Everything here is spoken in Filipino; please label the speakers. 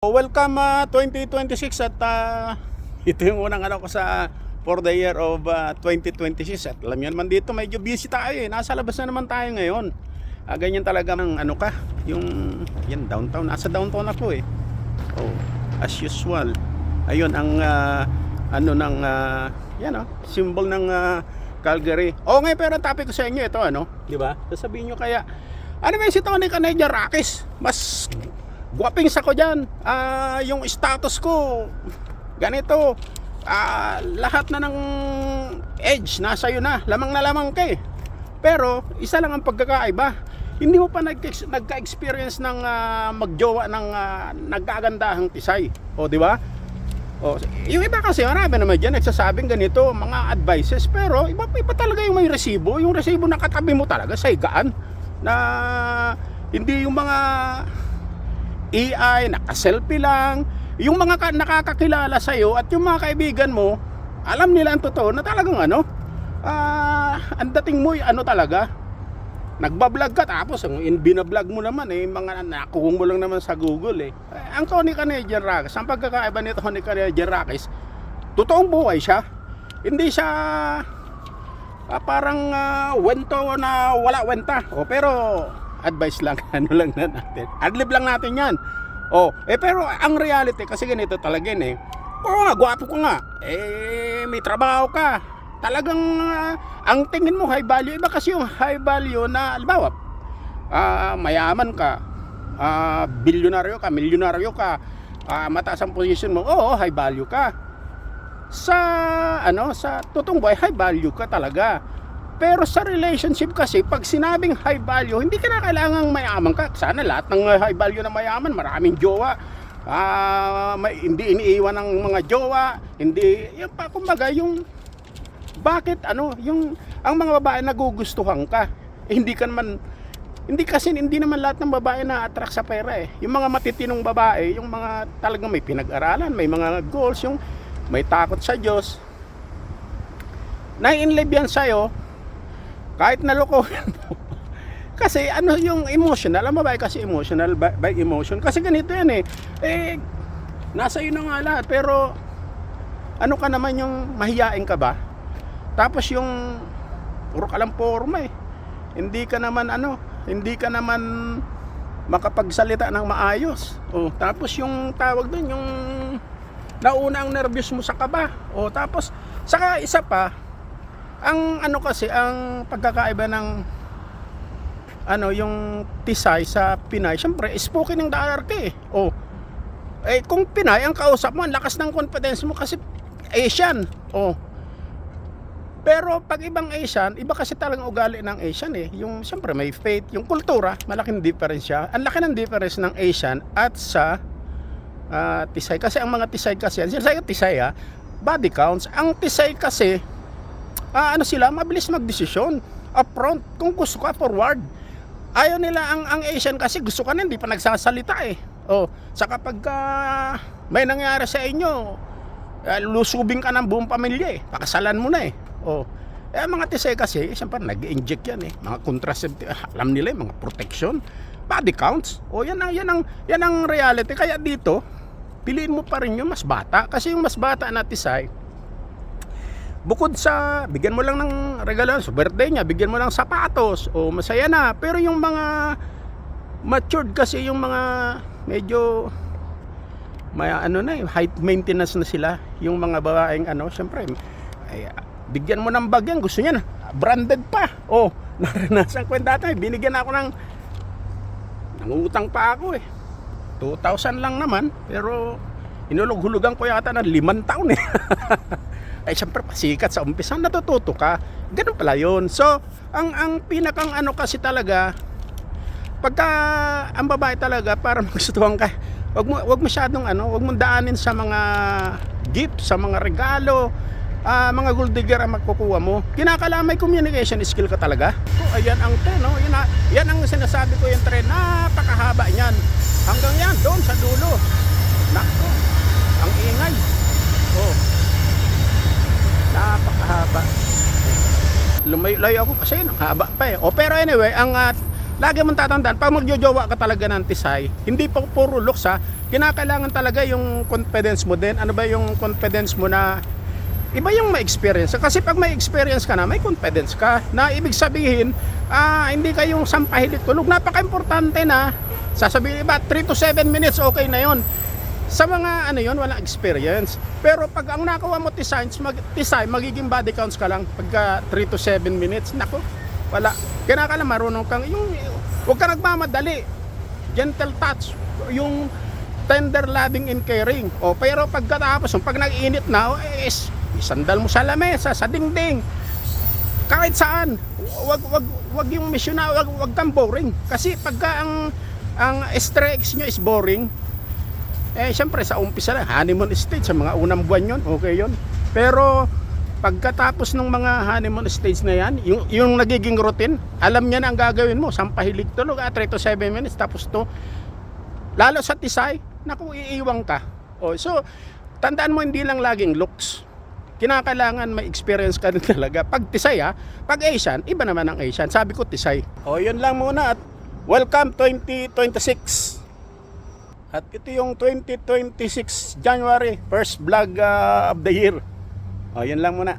Speaker 1: Welcome 2026 at ito yung unang ano ko sa for the year of 2026 at alam nyo naman dito medyo busy tayo nasa labas na naman tayo ngayon. Ganyan talaga ng ano ka yung yan downtown, nasa downtown ako as usual. Ayun ang ano ng yan symbol ng Calgary. Ngayon pero topic ko sa inyo ito di ba? Sasabihin nyo kaya ano ba si Tony Canadian Rockies mas guwaping sa ko dyan. Yung status ko ganito, lahat na ng edge nasa iyo na, lamang na lamang ka pero isa lang ang pagkakaiba, hindi mo pa nagka-experience ng magjowa ng nagkagandahang tisay, di ba? Yung iba kasi marami naman dyan nagsasabing ganito mga advices, pero iba talaga yung may resibo, yung resibo na katabi mo talaga sa higaan, na hindi yung mga AI, naka-selfie lang. Yung mga nakakakilala sa'yo at yung mga kaibigan mo, alam nila ang totoo na talagang ang dating mo talaga, nagbablog ka tapos ang binablog mo naman mga nakuha mo lang naman sa Google Ang Tony Canadian Rockies, ang pagkakaiba ni Tony Canadian Rockies, totoong buhay siya. Hindi siya parang wento na wala wenta. Pero advice lang, lang na natin. Adlib lang natin yan. Pero ang reality kasi ganito talaga gwapo ko nga. May trabaho ka. Talagang ang tingin mo high value. Iba kasi yung high value na, halimbawa, mayaman ka, bilyonaryo ka, milyonaryo ka, mataas ang position mo, high value ka. Sa totoong buhay, high value ka talaga. Pero sa relationship kasi, pag sinabing high value, hindi ka na kailangang mayaman ka. Sana lahat ng high value na mayaman, maraming jowa, hindi iniiwan ng mga jowa, hindi, kumbaga yung, bakit yung, ang mga babae nagugustuhan ka, hindi naman lahat ng babae na attract sa pera Yung mga matitinong babae, yung mga talagang may pinag-aralan, may mga goals, yung may takot sa Diyos, na-inlove yan sa'yo, kahit nalokohin mo. Kasi yung emotional, ang babae kasi emotional by emotion. Kasi ganito yan nasa iyo na nga lahat, pero ka naman yung mahiyain ka ba? Tapos yung puro ka lang forma Hindi ka naman makapagsalita ng maayos. Tapos yung tawag doon, yung nauna ang nervyos mo sa kaba. Tapos saka isa pa, ang kasi ang pagkakaiba ng yung tisay sa Pinay, syempre spoken ng dollar ka kung Pinay ang kausap mo, ang lakas ng confidence mo kasi Asian. Pero pag ibang Asian, iba kasi talagang ugali ng Asian yung syempre may faith, yung kultura, malaking difference siya. Ang laki ng difference ng Asian at sa tisay. Kasi ang mga tisay kasi, tisay body counts. Ang tisay kasi sila mabilis magdesisyon upfront, kung gusto ka forward. Ayaw nila ang Asian kasi gusto ka na hindi pa nagsasalita saka pag may nangyari sa inyo, lusubing ka ng buong pamilya pakasalan mo na mga tisay kasi siyempre nag-inject yan mga contraceptive, alam nila mga protection, body counts yan ang reality. Kaya dito piliin mo pa rin yung mas bata, kasi yung mas bata na tisay, bukod sa bigyan mo lang ng regalo sa birthday niya, bigyan mo lang sapatos masaya na. Pero yung mga matured kasi, yung mga medyo may height maintenance na sila, yung mga babaeng syempre bigyan mo ng bag yan, gusto niya na branded pa. Naranasan ko dati, binigyan ako ng nangutang pa ako 2,000 lang naman, pero inulog-hulugan ko yata ng 5 taon siyempre pasikat sa umpisa, natututo ka, ganun pala yun. So ang pinakang kasi talaga, pagka ang babae talaga, para magustuhan ka, wag masyadong wag mong daanin sa mga gift, sa mga regalo, mga gold digger ang magkukuha mo. Kinakalamay communication skill ka talaga. Ayan ang yan ang sinasabi ko, yung tren, napakahaba niyan, hanggang yan doon sa dulo. Nako, ang ingay. Napakahaba. Lumayo ako kasi ang haba pa pero anyway, ang lagi mong tatandaan, pag magjojowa ka talaga ng tisay, hindi pa puro looks ha, kinakailangan talaga yung confidence mo din. Ano ba yung confidence mo na iba yung may experience. Kasi pag may experience ka na, may confidence ka. Na ibig sabihin, hindi kayong sampahilit tulog. Napaka-importante na, sasabihin iba, 3 to 7 minutes, okay na yon. Sa mga ano yon, walang experience. Pero pag ang nakuha mo tisay, magiging body counts ka lang pagka 3 to 7 minutes. Nako, wala. Kinakailangan marunong kang, huwag ka nagmamadali. Gentle touch. Yung tender loving and caring. Pero pagkatapos, pag nag-init na, isandal mo sa lamesa, sa dingding. Kahit saan. Wag yung mission na, wag kang boring. Kasi pagka ang stress nyo is boring, syempre sa umpisa lang, honeymoon stage, sa mga unang buwan yon, okay yon. Pero pagkatapos ng mga honeymoon stage na yan, yung nagiging routine, alam niya na ang gagawin mo, sampahilig tulog, 3 to 7 minutes, tapos to, lalo sa tisay, naku, iiwang ka. So, tandaan mo, hindi lang laging looks. Kinakailangan may experience ka din talaga. Pag tisay pag Asian, iba naman ang Asian. Sabi ko tisay. Yun lang muna at welcome 2026. At ito yung 2026 January, first vlog of the year. Yun lang muna.